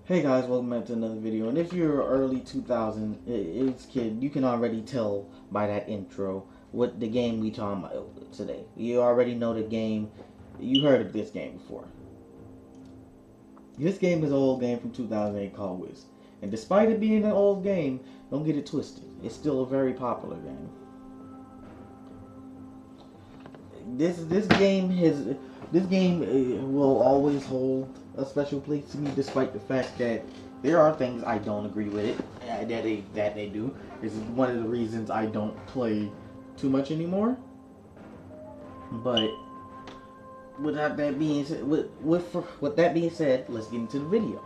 Hey guys, welcome back to another video. And if you're early 2000 it's kid, you can already tell by that intro what the game we talking about today. You already know the game. You heard of this game before. This game is an old game from 2008 called Wiz. And despite it being an old game, don't get it twisted. It's still a very popular game. This game will always hold a special place to me, despite the fact that there are things I don't agree with it that they do. This is one of the reasons I don't play too much anymore. But with that being said, let's get into the video.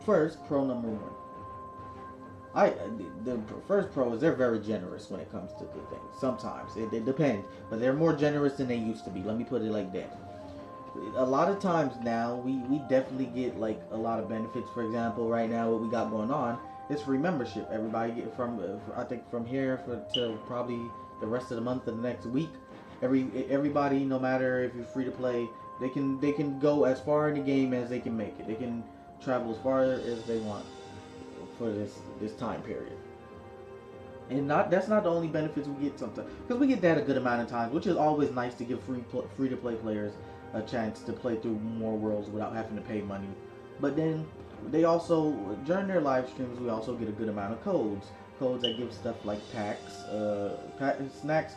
First, pro number one. The first pro is they're very generous when it comes to good things. Sometimes it depends, but they're more generous than they used to be. Let me put it like that. A lot of times now we definitely get like a lot of benefits. For example, right now what we got going on is free membership. Everybody get from I think from here to probably the rest of the month of the next week. Everybody, no matter if you're free to play, they can go as far in the game as they can make it. They can travel as far as they want for this time period. And that's not the only benefits we get sometimes, because we get that a good amount of times, which is always nice to give free to play players a chance to play through more worlds without having to pay money. But then they also, during their live streams, we also get a good amount of codes that give stuff like packs, pet snacks,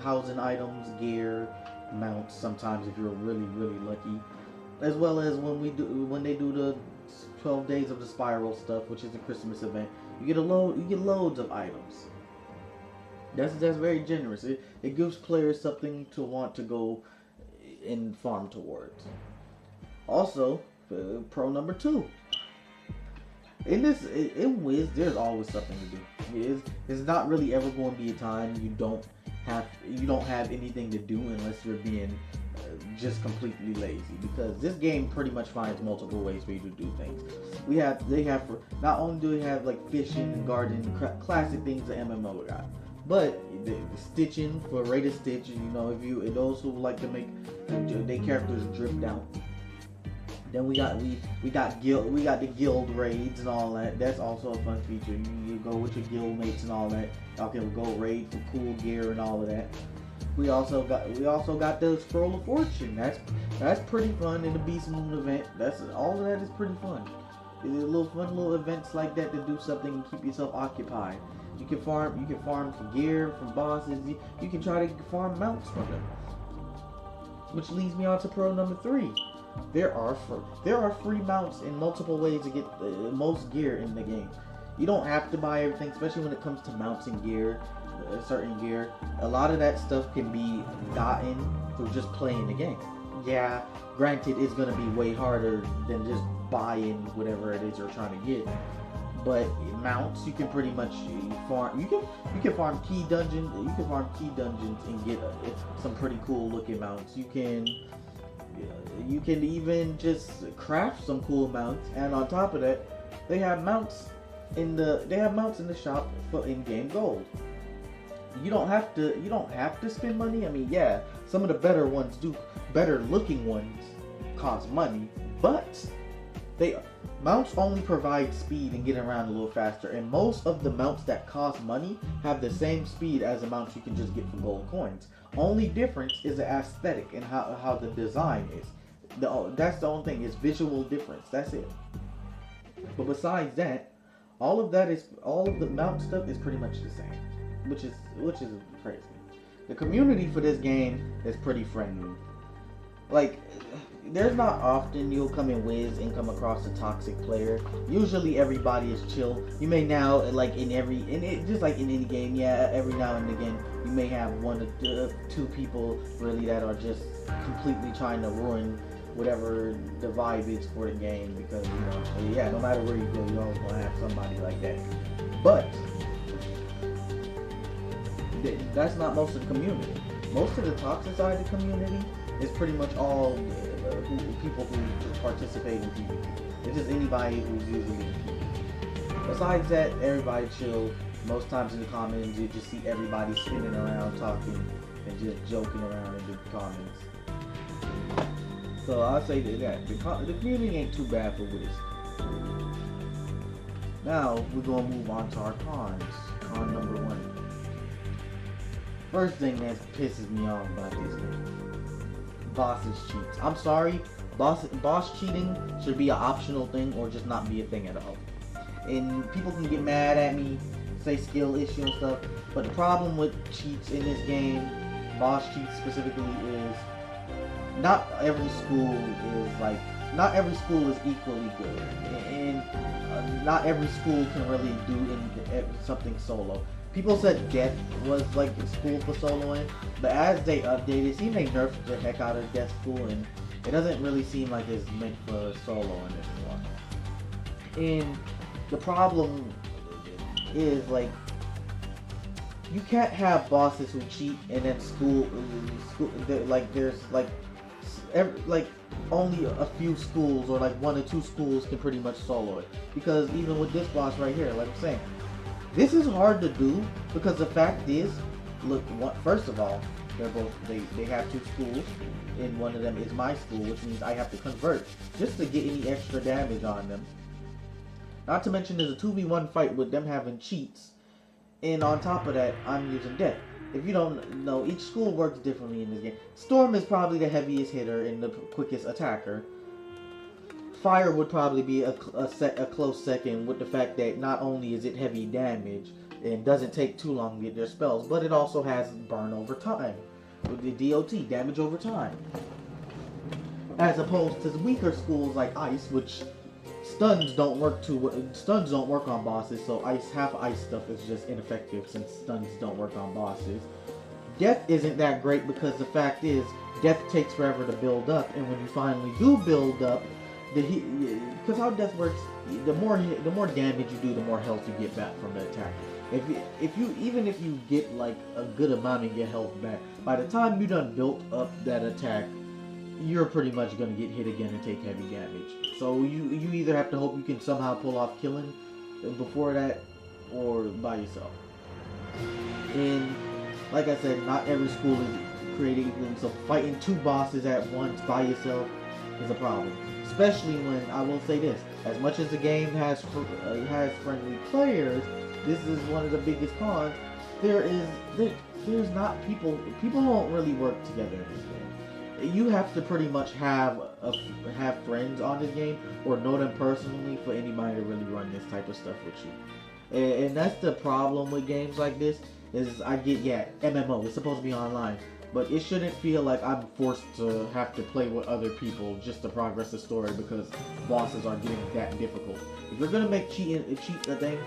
housing items, gear, mounts. Sometimes if you're really lucky, as well as when they do the 12 days of the spiral stuff, which is the Christmas event, you get loads of items. That's very generous. It gives players something to want to go and farm towards. Also, pro number two. In Wiz, there's always something to do. It's not really ever going to be a time you don't have anything to do unless you're being just completely lazy, because this game pretty much finds multiple ways for you to do things. Not only do they have like fishing and gardening, classic things the MMO got, but the stitching for Rate of Stitch. If those who like to make their characters drift out. Then we got the guild raids and all that. That's also a fun feature. You go with your guild mates and all that. Y'all can go raid for cool gear and all of that. We also got the Scroll of Fortune. That's pretty fun in the Beast Moon event. All of that is pretty fun. There's fun little events like that to do something and keep yourself occupied. You can farm for gear from bosses. You can try to farm mounts from them. Which leads me on to pro number three. There are free mounts in multiple ways to get the most gear in the game. You don't have to buy everything, especially when it comes to mounts and gear, certain gear. A lot of that stuff can be gotten through just playing the game. Yeah, granted, it's gonna be way harder than just buying whatever it is you're trying to get. But mounts, you can pretty much farm. You can farm key dungeons. You can farm key dungeons and get some pretty cool looking mounts. You can even just craft some cool mounts, and on top of that, they have mounts in the shop for in-game gold. You don't have to spend money. I mean, yeah, some of the better looking ones cost money, but mounts only provide speed and get around a little faster, and most of the mounts that cost money have the same speed as the mounts you can just get for gold coins. Only difference is the aesthetic and how the design is. That's the only thing. It's visual difference. That's it. But besides that, all of the mount stuff is pretty much the same, which is crazy. The community for this game is pretty friendly. Like, there's not often you'll come in Wiz and come across a toxic player. Usually everybody is chill. You may now, just like in any game, yeah, every now and again you may have one or two people really that are just completely trying to ruin whatever the vibe is for the game, because yeah, no matter where you go, you're always gonna have somebody like that. But that's not most of the community. Most of the toxic side of the community is pretty much all people who participate in PvP. It's just anybody who's using it. Besides that, everybody chill. Most times in the comments, you just see everybody spinning around, talking, and just joking around in the comments. So I'll say that the community ain't too bad for Wiz. Now we're gonna move on to our cons. Con number 1. First thing that pisses me off about this game: bosses cheats. I'm sorry, boss cheating should be an optional thing or just not be a thing at all. And people can get mad at me, say skill issue and stuff, but the problem with cheats in this game, boss cheats specifically, is not every school not every school is equally good, and not every school can really do something solo. People said Death was like a school for soloing, but as they updated, it seemed they nerfed the heck out of Death School, and it doesn't really seem like it's meant for soloing anymore. And the problem is, like, you can't have bosses who cheat and then there's only a few schools or like 1 or 2 schools can pretty much solo it. Because even with this boss right here, like I'm saying, this is hard to do because the fact is, look, first of all, they have 2 schools, and one of them is my school, which means I have to convert just to get any extra damage on them. Not to mention there's a 2v1 fight with them having cheats, and on top of that, I'm using Death. If you don't know, each school works differently in this game. Storm is probably the heaviest hitter and the quickest attacker. Fire would probably be a close second, with the fact that not only is it heavy damage and doesn't take too long to get their spells, but it also has burn over time, with the DOT, damage over time. As opposed to the weaker schools like Ice, which stuns don't work on bosses, so half ice stuff is just ineffective since stuns don't work on bosses. Death isn't that great because the fact is, Death takes forever to build up, and when you finally do build up, because how Death works, the more damage you do, the more health you get back from the attack. Even if you get like a good amount of your health back, by the time you done built up that attack, you're pretty much gonna get hit again and take heavy damage. So you either have to hope you can somehow pull off killing before that, or by yourself. And like I said, not every school is created equally, so fighting 2 bosses at once by yourself is a problem. Especially when, I will say this, as much as the game has friendly players, this is one of the biggest cons. There's not people don't really work together in this game. You have to pretty much have friends on this game or know them personally for anybody to really run this type of stuff with you. And that's the problem with games like this. MMO, it's supposed to be online, but it shouldn't feel like I'm forced to have to play with other people just to progress the story because bosses are getting that difficult. If you're gonna make cheat a thing,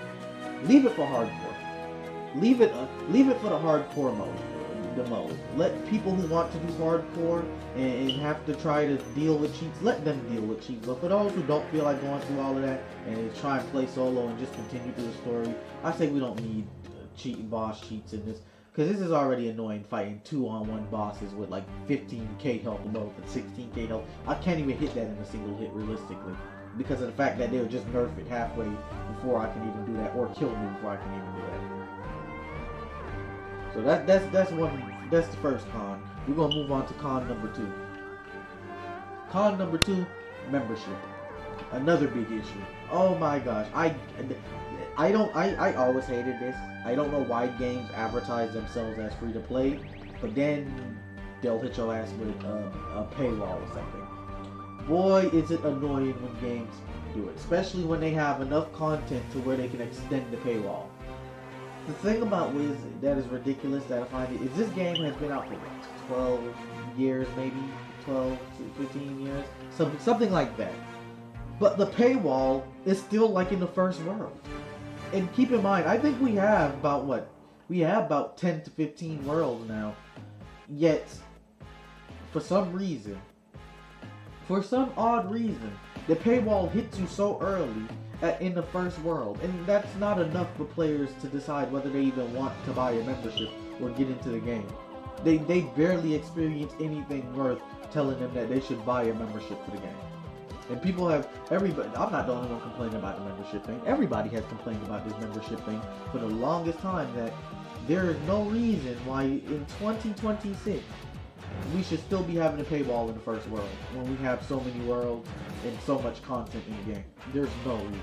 leave it for hardcore. Leave it for the hardcore mode. Let people who want to do hardcore and have to try to deal with cheats, let them deal with cheats. But for those who don't feel like going through all of that and try and play solo and just continue through the story, I say we don't need boss cheats in this, because this is already annoying fighting 2-on-1 bosses with like 15k health both and 16k health. I can't even hit that in a single hit realistically because of the fact that they'll just nerf it halfway before I can even do that, or kill me before I can even do that. So that's the first con. We're gonna move on to con number 2. Con number 2, membership. Another big issue. Oh my gosh, I always hated this. I don't know why games advertise themselves as free to play, but then they'll hit your ass with a paywall or something. Boy, is it annoying when games do it, especially when they have enough content to where they can extend the paywall. The thing about Wiz that is ridiculous that I find is this game has been out for 12 years, maybe 12 to 15 years, something like that. But the paywall is still like in the first world. And keep in mind, I think we have about 10 to 15 worlds now. Yet, for some odd reason, the paywall hits you so early in the first world, and that's not enough for players to decide whether they even want to buy a membership or get into the game. They barely experience anything worth telling them that they should buy a membership for the game. And I'm not the only one complaining about the membership thing. Everybody has complained about this membership thing for the longest time, that there is no reason why in 2026 we should still be having a paywall in the first world when we have so many worlds and so much content in the game. There's no reason.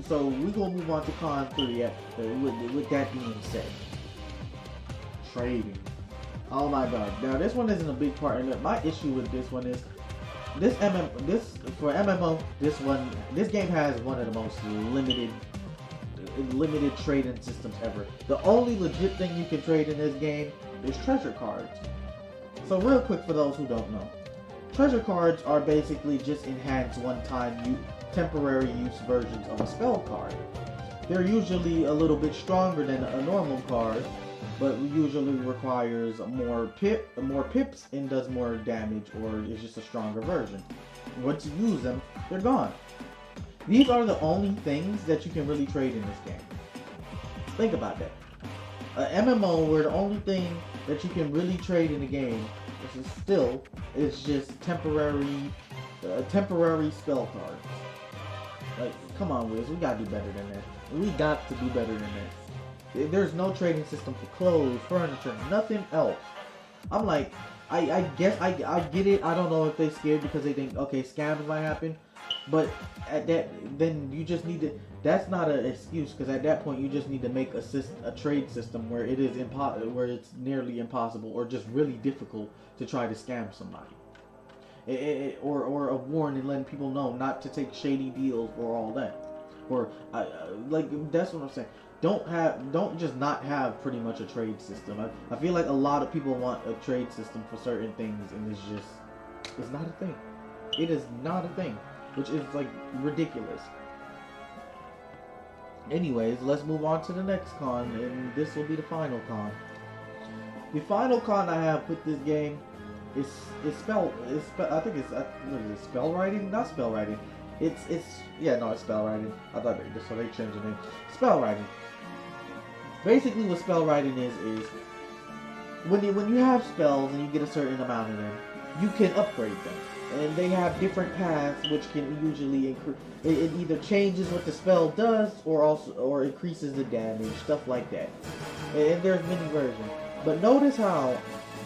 So we gonna move on to Con 3. With that being said, trading. Oh my god! Now this one isn't a big part. And my issue with this one is this MMO. This game has one of the most limited trading systems ever. The only legit thing you can trade in this game is treasure cards. So real quick for those who don't know, treasure cards are basically just enhanced one-time temporary use versions of a spell card. They're usually a little bit stronger than a normal card, but usually requires more pips and does more damage, or is just a stronger version. Once you use them, they're gone. These are the only things that you can really trade in this game. Think about that. An MMO where the only thing that you can really trade in the game is just temporary spell cards. Like, come on, Wiz, we gotta do better than that. We got to do better than that. There's no trading system for clothes, furniture, nothing else. I'm like, I guess I get it. I don't know if they scared because they think, okay, scams might happen. But at that, then you just need to. That's not an excuse, because at that point you just need to make a trade system where it is where it's nearly impossible or just really difficult to try to scam somebody. Or a warning letting people know not to take shady deals or all that. Or like, that's what I'm saying. Don't just not have pretty much a trade system. I feel like a lot of people want a trade system for certain things, and it's not a thing. It is not a thing, which is like ridiculous. Anyways, let's move on to the next con, and this will be the final con. The final con I have with this game is spell writing? Not spell writing. It's spell writing. I thought so they changed the name. Spell writing. Basically what spell writing is when you have spells and you get a certain amount of them, you can upgrade them. And they have different paths which can usually increase. It either changes what the spell does or increases the damage, stuff like that. And there's many versions. But notice how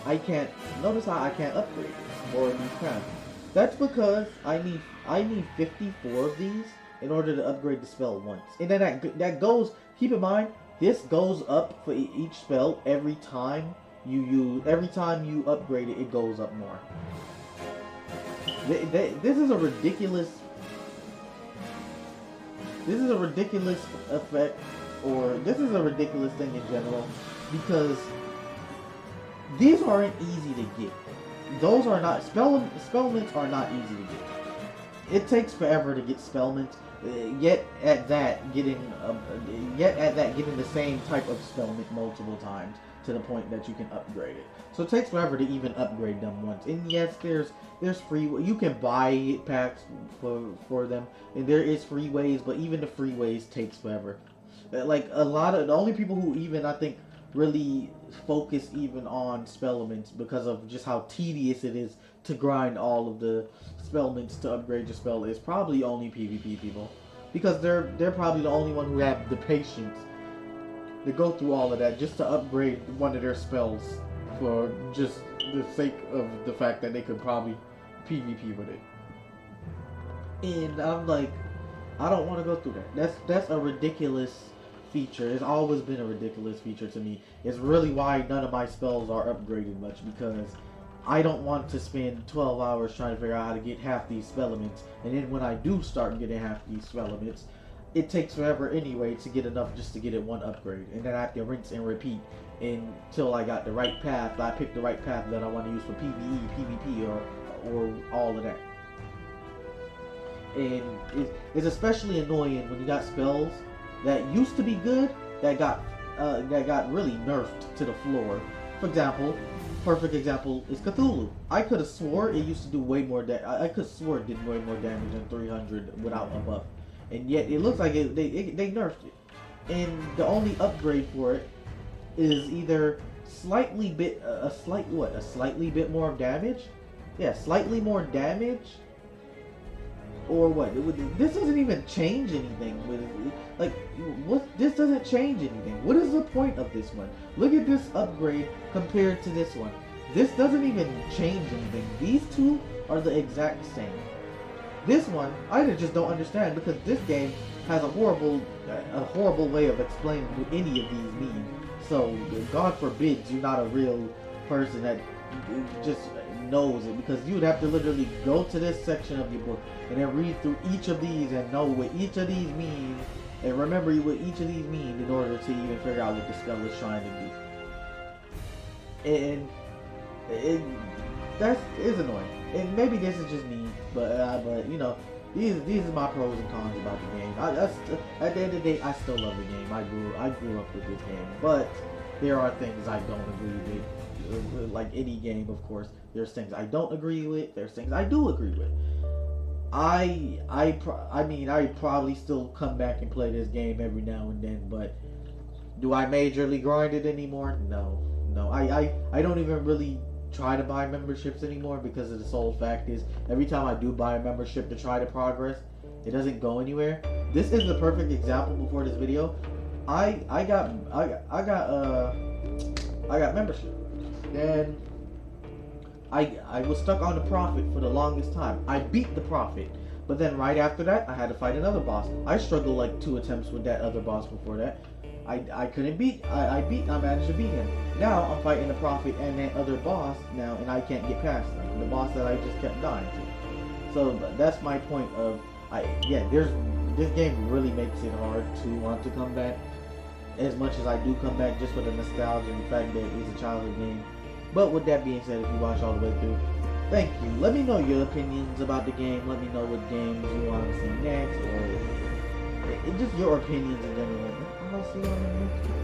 I can't upgrade or these paths. That's because I need 54 of these in order to upgrade the spell once. And then that goes, keep in mind, this goes up for each spell every time you upgrade it, it goes up more. This is a ridiculous effect, or this is a ridiculous thing in general, because these aren't easy to get. Those are not spellments are not easy to get. It takes forever to get spellments. Yet at that getting the same type of spellment multiple times to the point that you can upgrade it. So it takes forever to even upgrade them once. And yes, there's free. You can buy packs for them, and there is free ways. But even the free ways takes forever. Like a lot of the only people who even I think really focus even on spellments because of just how tedious it is to grind all of the spellments to upgrade your spell is probably only PvP people, because they're probably the only one who have the patience to go through all of that just to upgrade one of their spells for just the sake of the fact that they could probably PvP with it. And I'm like, I don't want to go through that. That's a ridiculous feature. It's always been a ridiculous feature to me. It's really why none of my spells are upgraded much, because I don't want to spend 12 hours trying to figure out how to get half these spellments, and then when I do start getting half these spellments, it takes forever anyway to get enough just to get it one upgrade, and then I have to rinse and repeat until I got the right path. I picked the right path that I want to use for PvE, PvP, or all of that. And it's especially annoying when you got spells that used to be good that got really nerfed to the floor. For example, perfect example is Cthulhu. I could have swore it used to do way more I could have swore it did way more damage than 300 without a buff, and yet it looks like they nerfed it. And the only upgrade for it is either slightly bit more damage. Yeah, slightly more damage, or what? This doesn't even change anything. Like, what? This doesn't change anything. What is the point of this one? Look at this upgrade compared to this one. This doesn't even change anything. These two are the exact same. This one, I just don't understand, because this game has a horrible way of explaining what any of these mean. So, God forbid you're not a real person that just knows it, because you would have to literally go to this section of your book and then read through each of these and know what each of these mean and remember what each of these mean in order to even figure out what the spell is trying to do. And that is annoying. And maybe this is just me, but you know, these are my pros and cons about the game. At the end of the day, I still love the game. I grew up with this game, but there are things I don't agree with. Like any game, of course, there's things I don't agree with. There's things I do agree with. I mean, I probably still come back and play this game every now and then, but do I majorly grind it anymore? No. I don't even really try to buy memberships anymore, because of the sole fact is every time I do buy a membership to try to progress, it doesn't go anywhere. This is the perfect example before this video. I got membership. Then I was stuck on the prophet for the longest time. I beat the prophet, but then right after that I had to fight another boss. I struggled like 2 attempts with that other boss before that. I couldn't beat. I managed to beat him. Now I'm fighting the prophet and that other boss now, and I can't get past them. The boss that I just kept dying to. So that's my point of this game really makes it hard to want to come back. As much as I do come back just for the nostalgia and the fact that it's a childhood game. But with that being said, if you watch all the way through, thank you. Let me know your opinions about the game. Let me know what games you want to see next, or just your opinions in general. I'll see you on the next one.